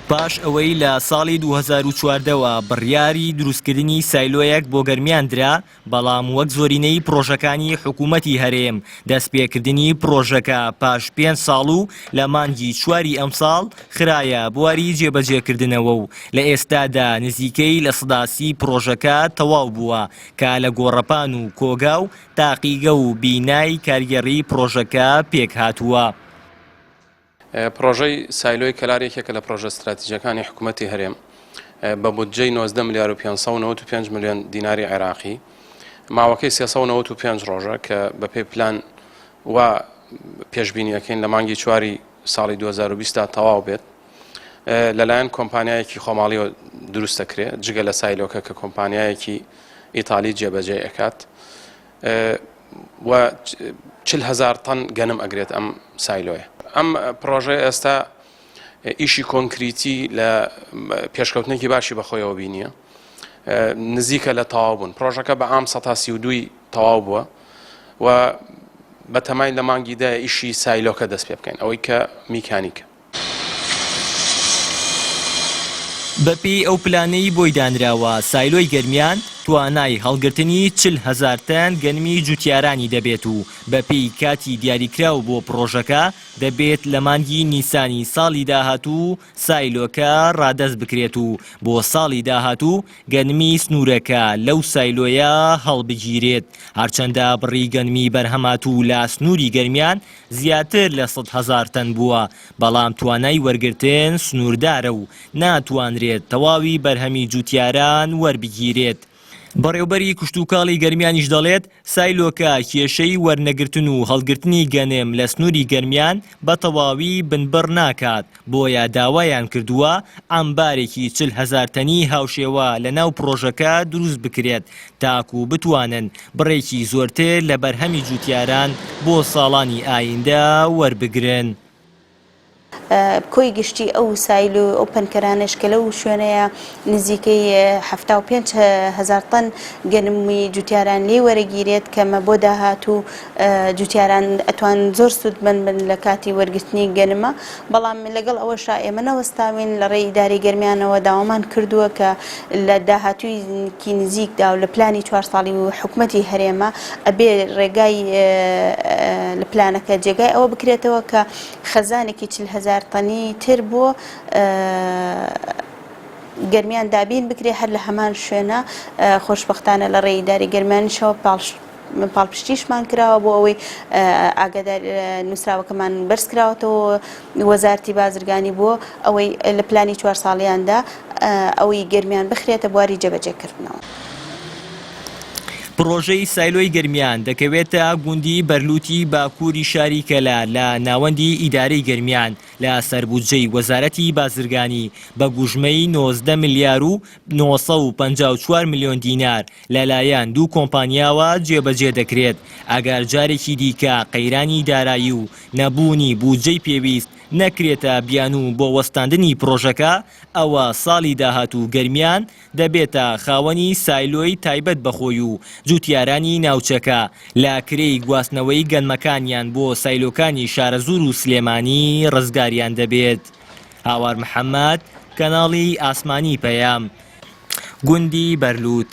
پاش ئەوەی لە ساڵی 2014ەوە بڕیاری دروستکردنی سایلۆیەک بۆ گەرمیان درا، بەڵام وەک زۆرینەی پرۆژەکانی حکوومەتی هەرێم دەستپێکردنی پرۆژەکە پاش 5 ساڵ و لە مانگی 4 ئەم ساڵ خرایە بواری جێبەجێکردنەوە و لە ئێستادا نزیکەی لە 100% پرۆژەکە تەواو بووە کە لە گۆڕەپان و کۆگا و تاقیگە و بینای کارگەڕی پرۆژەکە پێک هاتووە. پرۆژەی سایلۆی کەلارێکێکە لە پرۆژە استراتیژیەکانی حکوومەتی هەرێم بە بودجەی 19 ملیار و 595 میلیۆن دیناری عێراقی ماوەکەی 395 ڕۆژە کە بە پێی پلان و پێشبینیەکەین لە مانگی 4 ساڵی 2020دا تەواو بێت لەلایەن کۆمپانیایەکی خۆماڵیەوە دروست دەکرێت جگە لە سایلۆکە کە کۆمپانیایەکی ئیتالی جێبەجێ ئەکات و 40,000 تەن گەنم ئەگرێت ئەم سایلۆیە. ئەم پرۆژە ئێستا ئیشی کۆنکریتی لە پێشکەوتنێکی باشی بەخۆیەوە بینیە نزیکە لە تەواو بوون. پرۆژەکە بە ئام 132 تەواو بووە و بە تەمای لە مانگیدا ئیشی سایلۆکە دەست پێ بکەین ئەوەی کە میکانیکە. بەپێی ئەو پلانەی بۆی دانراوە سایلۆی گەرمیان توانای هەڵگرتنی 40,000 تەن گەنمی جوتیارانی دەبێت و بەپێی کاتی دیاریکراو بۆ پرۆژەکە دەبێت لە مانگی نیسانی ساڵی داهاتوو سایلۆکە ڕادەست بکرێت و بۆ ساڵی داهاتوو گەنمی سنوورەکە لەو سایلۆیە هەڵبگیرێت. هەرچەندە بڕی گەنمی بەرهەماتوو لە سنووری گەرمیان زیاتر لە 100,000 تەن بووە، بەڵام توانای وەرگرتن سنووردارە و ناتوانرێت تەواوی بەرهەمی جوتیاران وەربگیرێت. بەڕێوبەری کشتوکاڵی گەرمیانیش دەڵێت سایلۆکە کێشەی وەرنەگرتن و هەڵگرتنی گەنم لە سنووری گەرمیان بە تەواوی بنبڕ ناکات، بۆیە داوایان کردووە ئەمبارێکی 40,000 تەنی هاوشێوە لە ناو پرۆژەکە دروست بکرێت تاکو بتوانن بڕێکی زۆرتر لە بەرهەمی جوتیاران بۆ ساڵانی ئایندە وەربگرن. کۆی گشتی ئەو سایل و ئەو پەنکەرانش کە لەو شوێنەیە نزیکەی 75,000 تەن گەنمی جوتیاران لێ وەرەگیرێت کەمە بۆ داهاتوو جوتیاران ئەتوان زۆر سوودمەند بن لە کاتی وەرگرتنی گەنمە. بەڵام لەگەڵ ئەوەشا ئێمە نەوەستاوین لە ڕێی ئیداری گەرمیانەوە داوامان کردووە کە لە داهاتوویکی نزیکدا و لە پلانی 4 ساڵی و حکوومەتی هەرێمە ئەبێ ڕێگای لە پلانەکە جێگای ئەوە بکرێتەوە کە خەزانێکی 40,000 تەنی تر بۆ گەرمیان دابین بکرێ هەر لە هەمان شوێنە. خۆشبەختانە لە ڕێی ئیداری گەرمیانیشەوە پاڵپشتیشمان کراوە بۆ ئەوەی ئاگادار نووسراوەکەمان بەرز کراوەتەوە وەزارەتی بازرگانی بۆ ئەوەی لە پلانی 4 ساڵیاندا ئەوەی گەرمیان بخرێتە بواری جێبەجێکردنەوە. پرۆژەی سایلۆی گەرمیان دەکەوێتە گوندی بەرلوتی باکووری شاری کەلا لە ناوەندی ئیدارەی گەرمیان لە سەربودجەی وەزارەتی بازرگانی بە گوژمەی 19 ملیار و 954 میلیۆن دینار لەلایەن دوو کۆمپانیاوە جێبەجێ دەکرێت. ئەگەر جارێکی دیکە قەیرانی دارایی و نەبوونی بودجەی پێویست نەکرێتە بیانوو بۆ وەستاندنی پرۆژەکە، ئەوە ساڵی داهاتوو گەرمیان دەبێتە خاوەنی سایلۆی تایبەت بەخۆی و جوتیارانی ناوچەکە لە کرێی گواستنەوەی گەنمەکانیان بۆ سایلۆکانی شارەزور و سلێمانی ڕزگاریان دەبێت. هاوار محەممەد، کەناڵی ئاسمانی پەیام، گوندی بەرلووت.